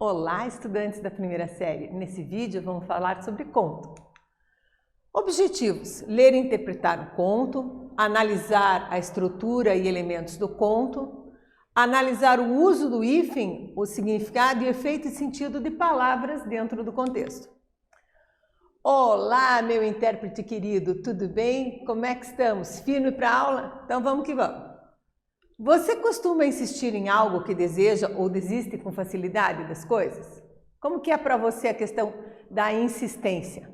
Olá, estudantes da primeira série! Nesse vídeo vamos falar sobre conto. Objetivos: ler e interpretar o conto, analisar a estrutura e elementos do conto, analisar o uso do hífen, o significado e efeito e sentido de palavras dentro do contexto. Olá, meu intérprete querido, tudo bem? Como é que estamos? Firme para a aula? Então vamos que vamos! Você costuma insistir em algo que deseja ou desiste com facilidade das coisas? Como que é para você a questão da insistência?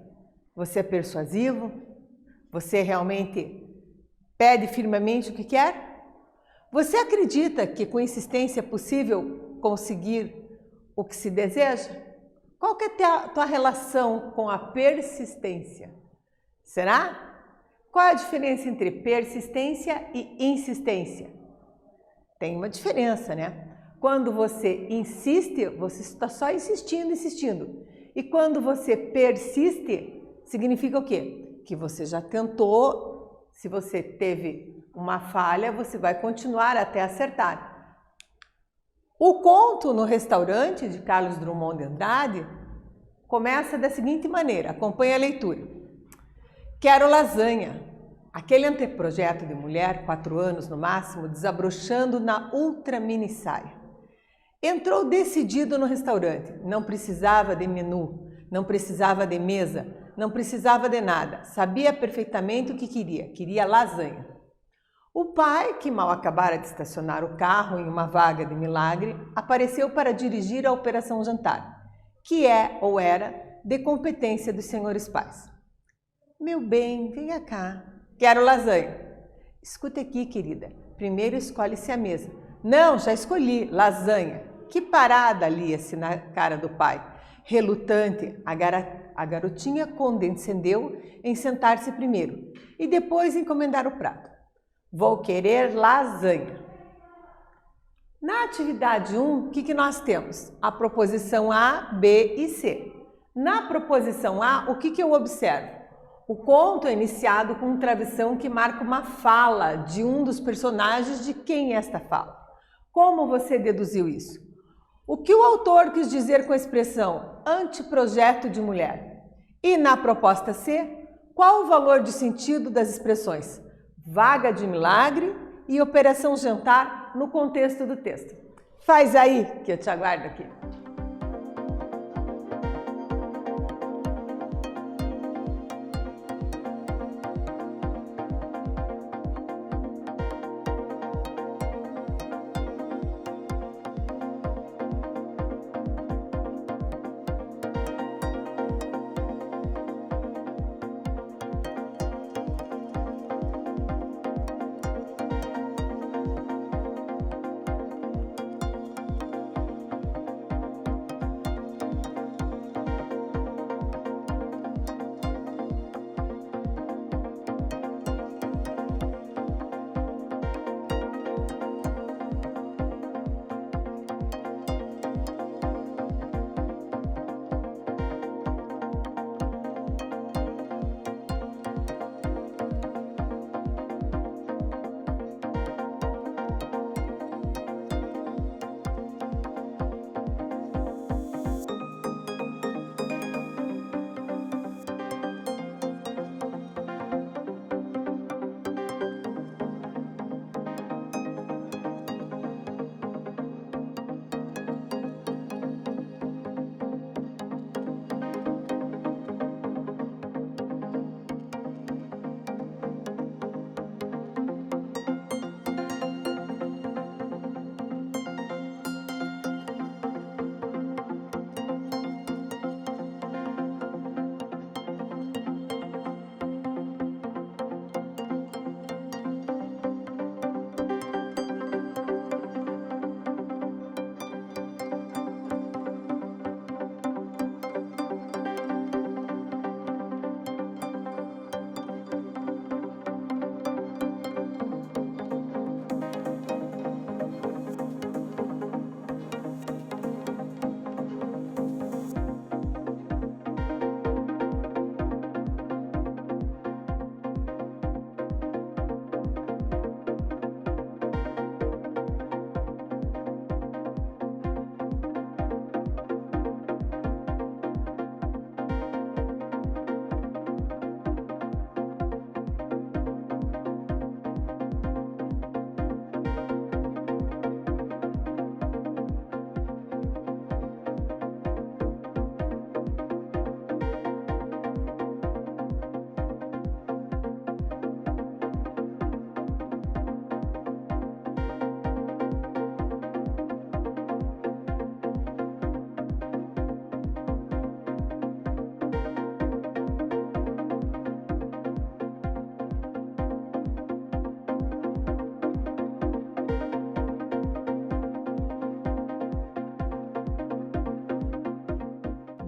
Você é persuasivo? Você realmente pede firmemente o que quer? Você acredita que com insistência é possível conseguir o que se deseja? Qual que é a tua relação com a persistência? Será? Qual é a diferença entre persistência e insistência? Tem uma diferença, né? Quando você insiste, você está só insistindo. E quando você persiste, significa o quê? Que você já tentou, se você teve uma falha, você vai continuar até acertar. O conto No Restaurante, de Carlos Drummond de Andrade, começa da seguinte maneira, acompanhe a leitura. Quero lasanha. Aquele anteprojeto de mulher, 4 anos no máximo, desabrochando na ultra mini saia. Entrou decidido no restaurante, não precisava de menu, não precisava de mesa, não precisava de nada, sabia perfeitamente o que queria lasanha. O pai, que mal acabara de estacionar o carro em uma vaga de milagre, apareceu para dirigir a operação jantar, que é ou era de competência dos senhores pais. Meu bem, venha cá. Quero lasanha. Escuta aqui, querida. Primeiro escolhe-se a mesa. Não, já escolhi. Lasanha. Que parada ali-se na cara do pai. Relutante, a garotinha condescendeu em sentar-se primeiro e depois encomendar o prato. Vou querer lasanha. Na atividade 1, o que nós temos? A proposição A, B e C. Na proposição A, o que eu observo? O conto é iniciado com um travessão que marca uma fala de um dos personagens. De quem é esta fala? Como você deduziu isso? O que o autor quis dizer com a expressão anteprojeto de mulher? E na proposta C, qual o valor de sentido das expressões vaga de milagre e operação jantar no contexto do texto? Faz aí que eu te aguardo aqui.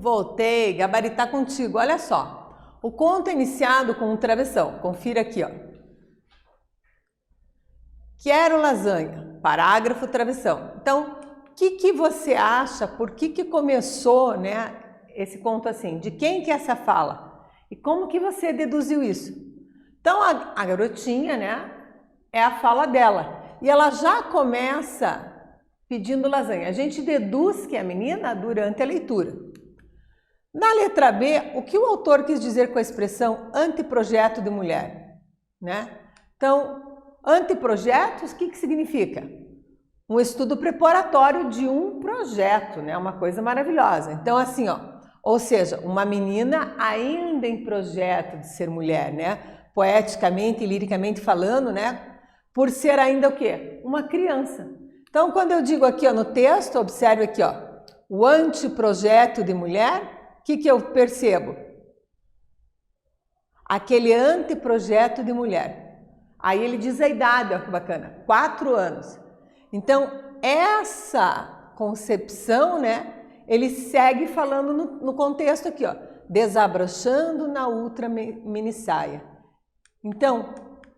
Voltei, gabaritar contigo. Olha só, o conto é iniciado com um travessão. Confira aqui, ó. Quero lasanha. Parágrafo, travessão. Então, o que você acha? Por que começou, né, esse conto assim? De quem que é essa fala? E como que você deduziu isso? Então, a garotinha, né, é a fala dela. E ela já começa pedindo lasanha. A gente deduz que é a menina durante a leitura. Na letra B, o que o autor quis dizer com a expressão anteprojeto de mulher? Né? Então, anteprojetos, o que significa? Um estudo preparatório de um projeto, né? Uma coisa maravilhosa. Então, assim, ó, ou seja, uma menina ainda em projeto de ser mulher, né? Poeticamente e liricamente falando, né? Por ser ainda o quê? Uma criança. Então, quando eu digo aqui, ó, no texto, observe aqui, ó, o anteprojeto de mulher, o que eu percebo? Aquele anteprojeto de mulher. Aí ele diz a idade, ó que bacana, 4 anos. Então, essa concepção, né, ele segue falando no contexto aqui, ó, desabrochando na ultra minissaia. Então,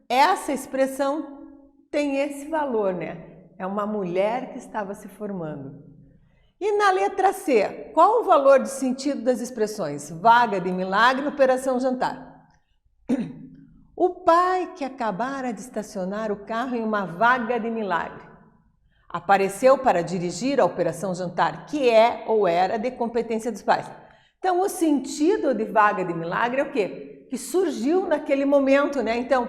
essa expressão tem esse valor, né? É uma mulher que estava se formando. E na letra C, qual o valor de sentido das expressões vaga de milagre e operação jantar? O pai que acabara de estacionar o carro em uma vaga de milagre apareceu para dirigir a operação jantar, que é ou era de competência dos pais. Então, o sentido de vaga de milagre é o quê? Que surgiu naquele momento, né? Então,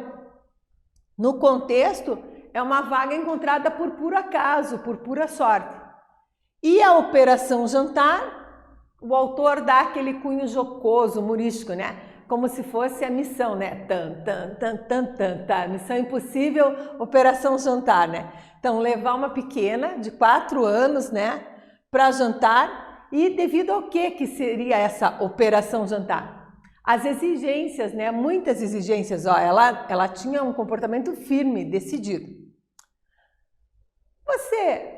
no contexto, é uma vaga encontrada por puro acaso, por pura sorte. E a operação jantar, o autor dá aquele cunho jocoso, humorístico, né? Como se fosse a missão, né? Missão impossível, operação jantar, né? Então, levar uma pequena de 4 anos, né? Para jantar. E devido ao que seria essa operação jantar? As exigências, né? Muitas exigências, ó. Ela tinha um comportamento firme, decidido. Você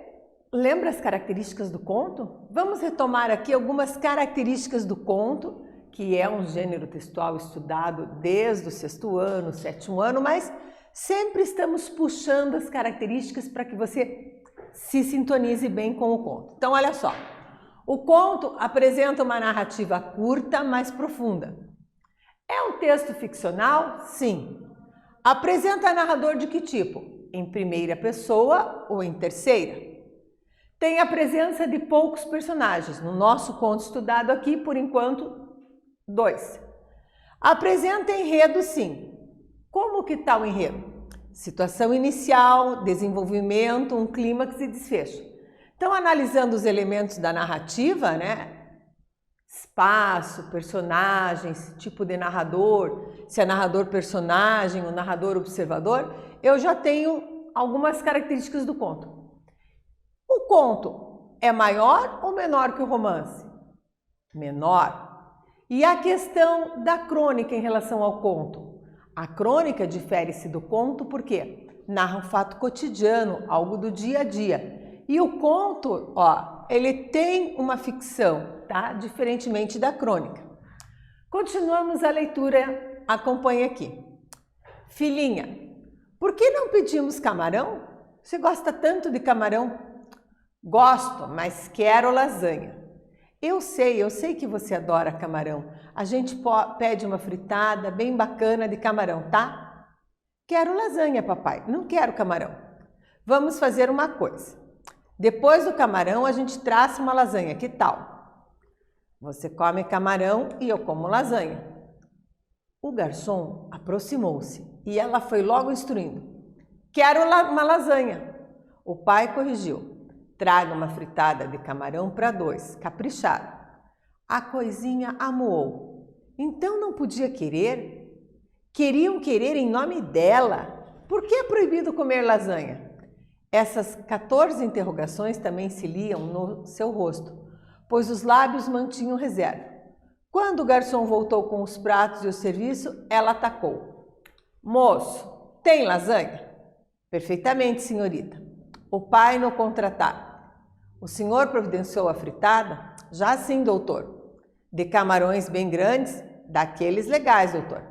lembra as características do conto? Vamos retomar aqui algumas características do conto, que é um gênero textual estudado desde o 6º ano, 7º ano, mas sempre estamos puxando as características para que você se sintonize bem com o conto. Então, olha só. O conto apresenta uma narrativa curta, mas profunda. É um texto ficcional? Sim. Apresenta narrador de que tipo? Em primeira pessoa ou em terceira? Tem a presença de poucos personagens. No nosso conto estudado aqui, por enquanto, 2. Apresenta enredo, sim. Como que está o enredo? Situação inicial, desenvolvimento, um clímax e desfecho. Então, analisando os elementos da narrativa, né? Espaço, personagens, tipo de narrador, se é narrador-personagem ou narrador-observador, eu já tenho algumas características do conto. O conto é maior ou menor que o romance? Menor. E a questão da crônica em relação ao conto? A crônica difere-se do conto porque narra um fato cotidiano, algo do dia a dia. E o conto, ó, ele tem uma ficção, tá? Diferentemente da crônica. Continuamos a leitura, acompanhe aqui. Filhinha, por que não pedimos camarão? Você gosta tanto de camarão? Gosto, mas quero lasanha. Eu sei que você adora camarão. A gente pede uma fritada bem bacana de camarão, tá? Quero lasanha, papai. Não quero camarão. Vamos fazer uma coisa. Depois do camarão, a gente traça uma lasanha. Que tal? Você come camarão e eu como lasanha. O garçom aproximou-se e ela foi logo instruindo. Quero uma lasanha. O pai corrigiu. Traga uma fritada de camarão para 2, caprichado. A coisinha amuou. Então não podia querer? Queriam querer em nome dela. Por que é proibido comer lasanha? Essas 14 interrogações também se liam no seu rosto, pois os lábios mantinham reserva. Quando o garçom voltou com os pratos e o serviço, ela atacou. Moço, tem lasanha? Perfeitamente, senhorita. O pai no contratar. O senhor providenciou a fritada? Já sim, doutor. De camarões bem grandes? Daqueles legais, doutor.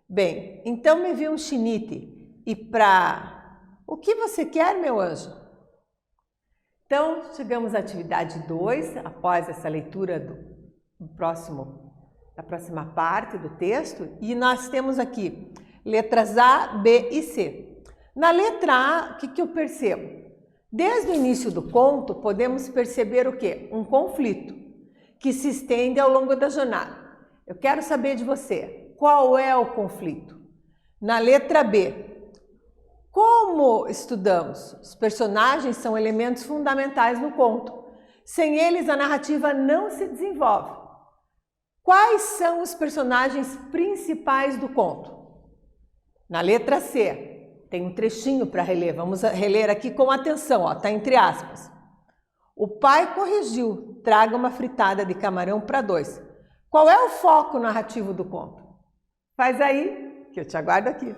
Bem, então me vi um chinite. E pra... O que você quer, meu anjo? Então, chegamos à atividade 2, após essa leitura da próxima parte do texto. E nós temos aqui letras A, B e C. Na letra A, o que eu percebo? Desde o início do conto, podemos perceber o quê? Um conflito que se estende ao longo da jornada. Eu quero saber de você, qual é o conflito? Na letra B, como estudamos? Os personagens são elementos fundamentais no conto. Sem eles, a narrativa não se desenvolve. Quais são os personagens principais do conto? Na letra C, tem um trechinho para reler. Vamos reler aqui com atenção, está entre aspas. O pai corrigiu, traga uma fritada de camarão para 2. Qual é o foco narrativo do conto? Faz aí, que eu te aguardo aqui.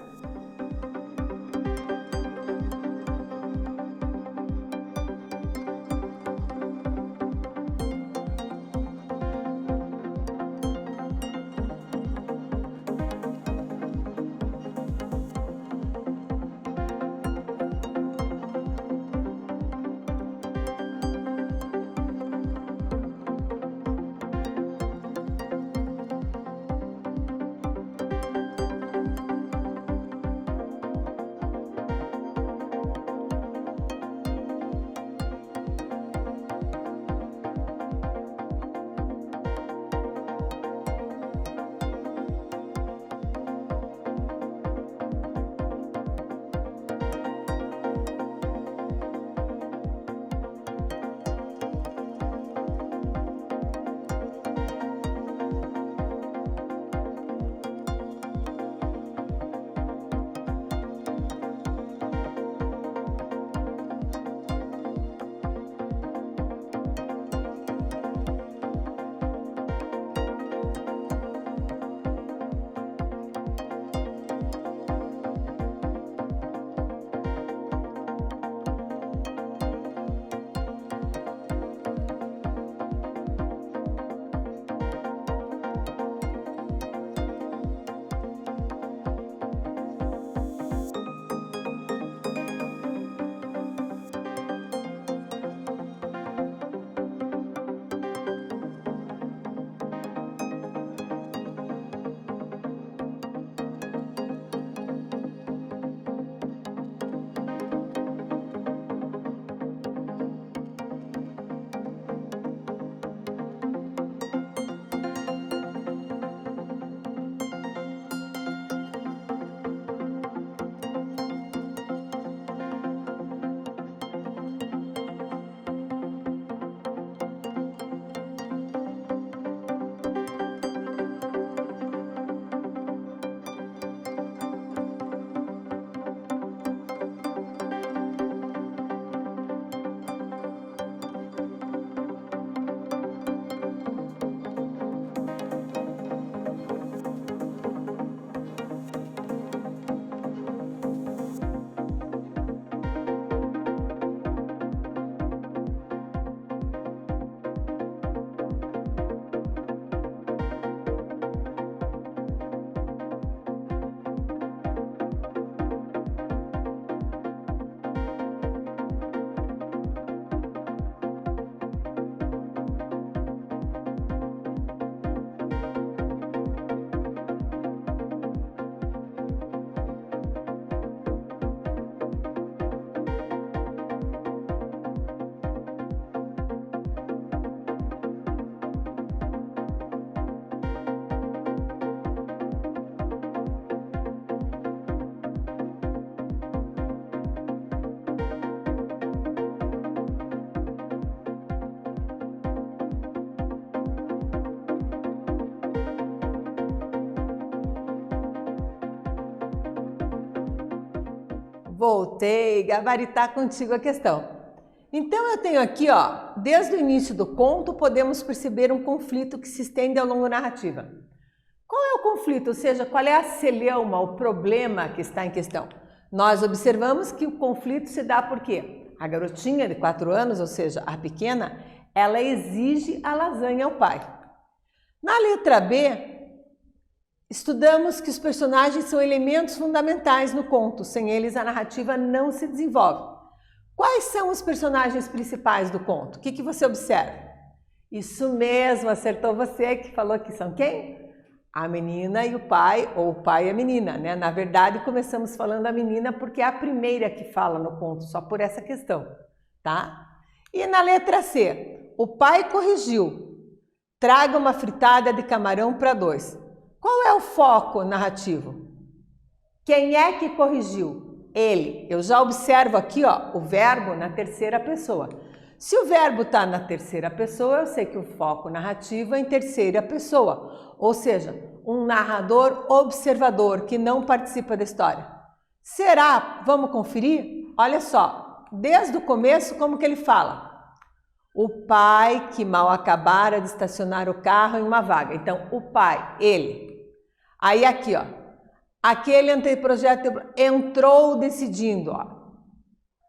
Voltei, gabaritar contigo a questão. Então eu tenho aqui, ó, desde o início do conto podemos perceber um conflito que se estende ao longo da narrativa. Qual é o conflito? Ou seja, qual é a celeuma, o problema que está em questão? Nós observamos que o conflito se dá por quê? A garotinha de 4 anos, ou seja, a pequena, ela exige a lasanha ao pai. Na letra B, estudamos que os personagens são elementos fundamentais no conto. Sem eles, a narrativa não se desenvolve. Quais são os personagens principais do conto? O que você observa? Isso mesmo, acertou você, que falou que são quem? A menina e o pai, ou o pai e a menina, né? Na verdade, começamos falando a menina porque é a primeira que fala no conto, só por essa questão, tá? E na letra C, o pai corrigiu. Traga uma fritada de camarão para 2. Qual é o foco narrativo? Quem é que corrigiu? Ele. Eu já observo aqui, ó, o verbo na terceira pessoa. Se o verbo está na terceira pessoa, eu sei que o foco narrativo é em terceira pessoa, ou seja, um narrador observador que não participa da história. Será? Vamos conferir? Olha só, desde o começo como que ele fala? O pai que mal acabara de estacionar o carro em uma vaga. Então, o pai, ele. Aí aqui, ó, aquele anteprojeto entrou decidindo, ó.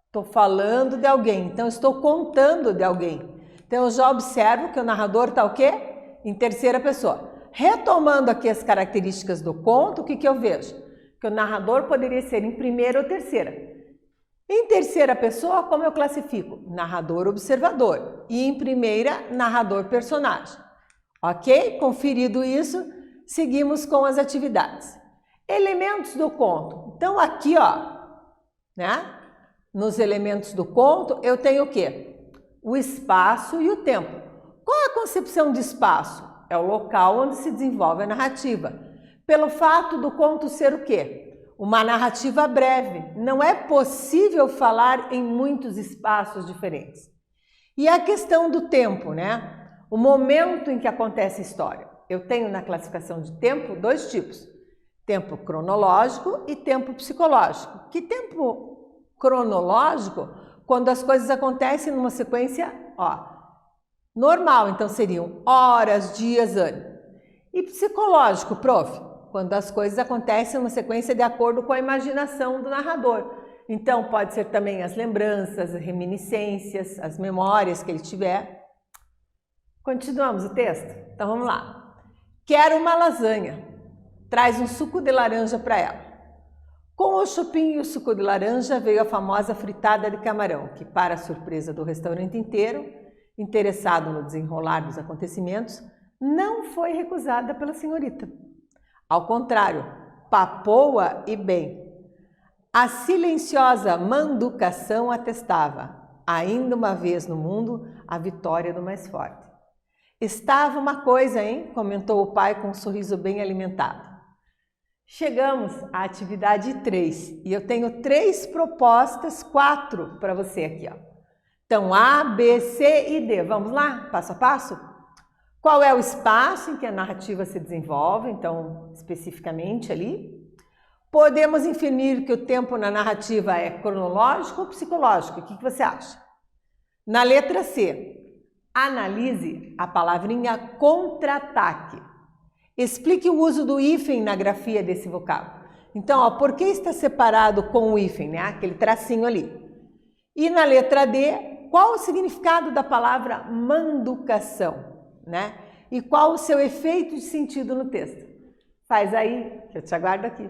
Estou falando de alguém, então estou contando de alguém. Então eu já observo que o narrador está o quê? Em terceira pessoa. Retomando aqui as características do conto, o que eu vejo? Que o narrador poderia ser em primeira ou terceira. Em terceira pessoa, como eu classifico? Narrador observador. E em primeira, narrador personagem. Ok? Conferido isso, seguimos com as atividades. Elementos do conto. Então aqui, ó, né? Nos elementos do conto, eu tenho o quê? O espaço e o tempo. Qual é a concepção de espaço? É o local onde se desenvolve a narrativa. Pelo fato do conto ser o quê? Uma narrativa breve. Não é possível falar em muitos espaços diferentes. E a questão do tempo, né? O momento em que acontece a história. Eu tenho na classificação de tempo 2 tipos. Tempo cronológico e tempo psicológico. Que tempo cronológico, quando as coisas acontecem numa sequência, ó, normal, então seriam horas, dias, anos. E psicológico, prof, quando as coisas acontecem numa sequência de acordo com a imaginação do narrador. Então pode ser também as lembranças, as reminiscências, as memórias que ele tiver. Continuamos o texto? Então vamos lá. Quero uma lasanha. Traz um suco de laranja para ela. Com o chupim e o suco de laranja veio a famosa fritada de camarão, que, para a surpresa do restaurante inteiro, interessado no desenrolar dos acontecimentos, não foi recusada pela senhorita. Ao contrário, papou-a e bem. A silenciosa manducação atestava, ainda uma vez no mundo, a vitória do mais forte. Estava uma coisa, hein? Comentou o pai com um sorriso bem alimentado. Chegamos à atividade 3 e eu tenho 3 propostas, 4 para você aqui, ó. Então, A, B, C e D. Vamos lá, passo a passo? Qual é o espaço em que a narrativa se desenvolve? Então, especificamente ali. Podemos inferir que o tempo na narrativa é cronológico ou psicológico? O que você acha? Na letra C, analise a palavrinha contra-ataque. Explique o uso do hífen na grafia desse vocábulo. Então, ó, por que está separado com o hífen, né? Aquele tracinho ali. E na letra D, qual o significado da palavra manducação, né? E qual o seu efeito de sentido no texto? Faz aí, que eu te aguardo aqui.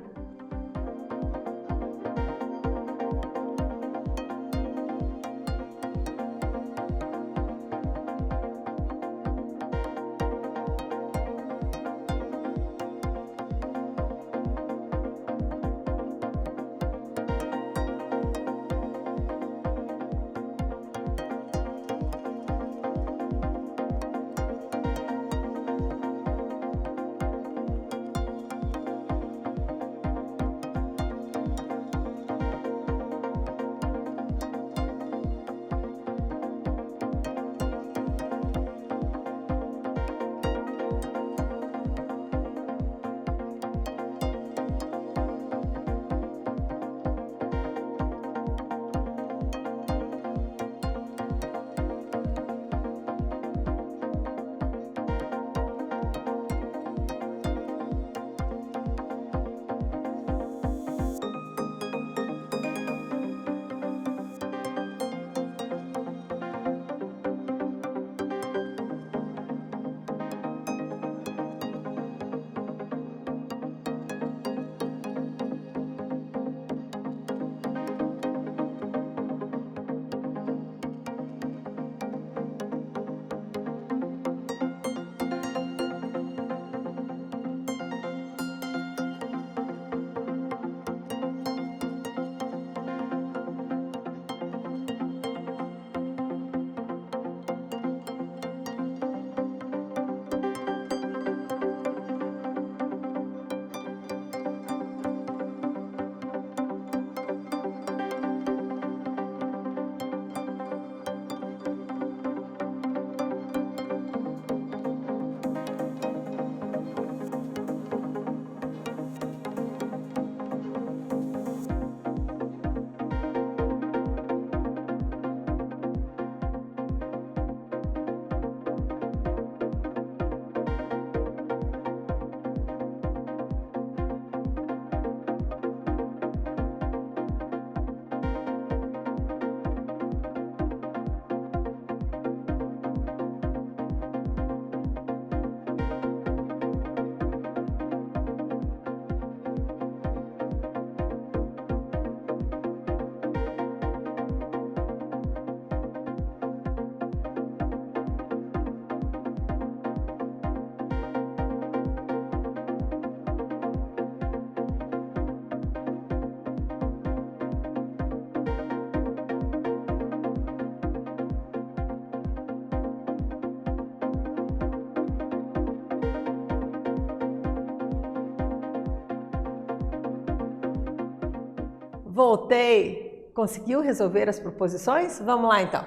Voltei! Conseguiu resolver as proposições? Vamos lá então.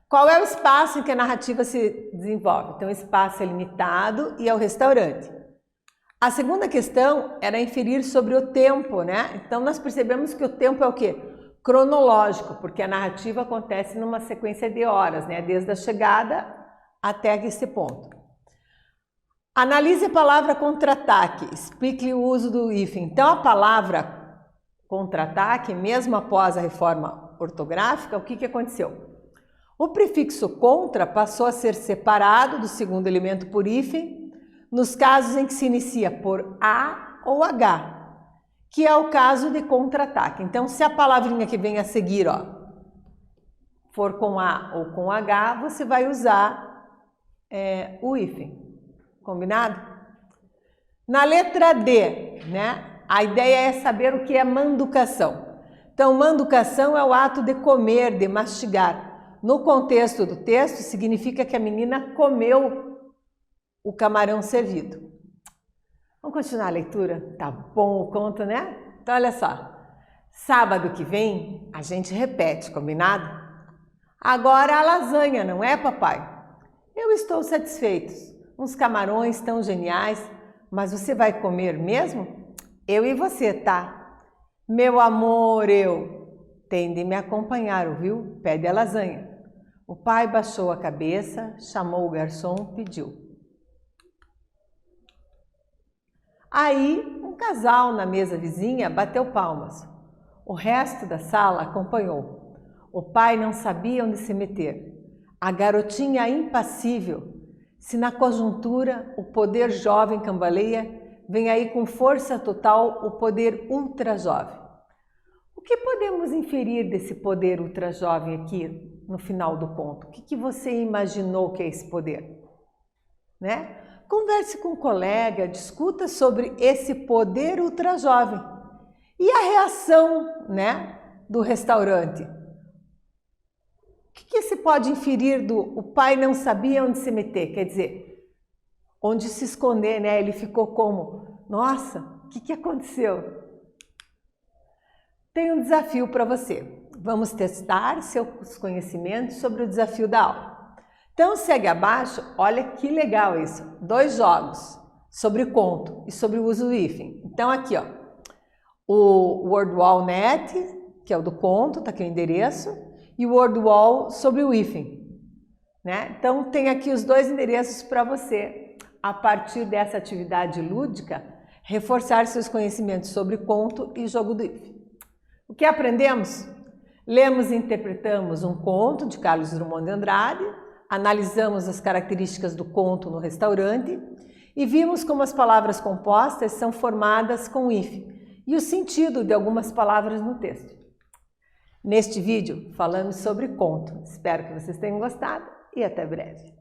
Qual é o espaço em que a narrativa se desenvolve? Então, o espaço é limitado e é o restaurante. A segunda questão era inferir sobre o tempo, né? Então, nós percebemos que o tempo é o quê? Cronológico, porque a narrativa acontece numa sequência de horas, né? Desde a chegada até esse ponto. Analise a palavra contra-ataque, explique o uso do hífen. Então, a palavra contra-ataque, mesmo após a reforma ortográfica, o que aconteceu? O prefixo contra passou a ser separado do segundo elemento por hífen nos casos em que se inicia por A ou H, que é o caso de contra-ataque. Então, se a palavrinha que vem a seguir, ó, for com A ou com H, você vai usar o hífen. Combinado? Na letra D, né? A ideia é saber o que é manducação. Então, manducação é o ato de comer, de mastigar. No contexto do texto, significa que a menina comeu o camarão servido. Vamos continuar a leitura? Tá bom o conto, né? Então, olha só. Sábado que vem, a gente repete, combinado? Agora a lasanha, não é, papai? Eu estou satisfeito. Uns camarões tão geniais, mas você vai comer mesmo? Eu e você, tá? Meu amor, tem de me acompanhar, ouviu? Pede a lasanha. O pai baixou a cabeça, chamou o garçom, pediu. Aí, um casal na mesa vizinha bateu palmas. O resto da sala acompanhou. O pai não sabia onde se meter. A garotinha impassível. Se na conjuntura o poder jovem cambaleia, vem aí com força total o poder ultra-jovem. O que podemos inferir desse poder ultra-jovem aqui no final do conto? O que você imaginou que é esse poder? Né? Converse com um colega, discuta sobre esse poder ultra-jovem. E a reação, né, do restaurante? O que se pode inferir do o pai não sabia onde se meter? Quer dizer, onde se esconder, né? Ele ficou como, nossa, o que aconteceu? Tenho um desafio para você. Vamos testar seus conhecimentos sobre o desafio da aula. Então, segue abaixo, olha que legal isso. 2 jogos sobre conto e sobre o uso do hífen. Então, aqui, ó, o WordWall.net, que é o do conto, tá aqui o endereço, e o WordWall sobre o hífen, né? Então, tem aqui os 2 endereços para você, a partir dessa atividade lúdica, reforçar seus conhecimentos sobre conto e jogo do hífen. O que aprendemos? Lemos e interpretamos um conto de Carlos Drummond de Andrade, analisamos as características do conto no restaurante e vimos como as palavras compostas são formadas com hífen e o sentido de algumas palavras no texto. Neste vídeo falamos sobre conto. Espero que vocês tenham gostado e até breve.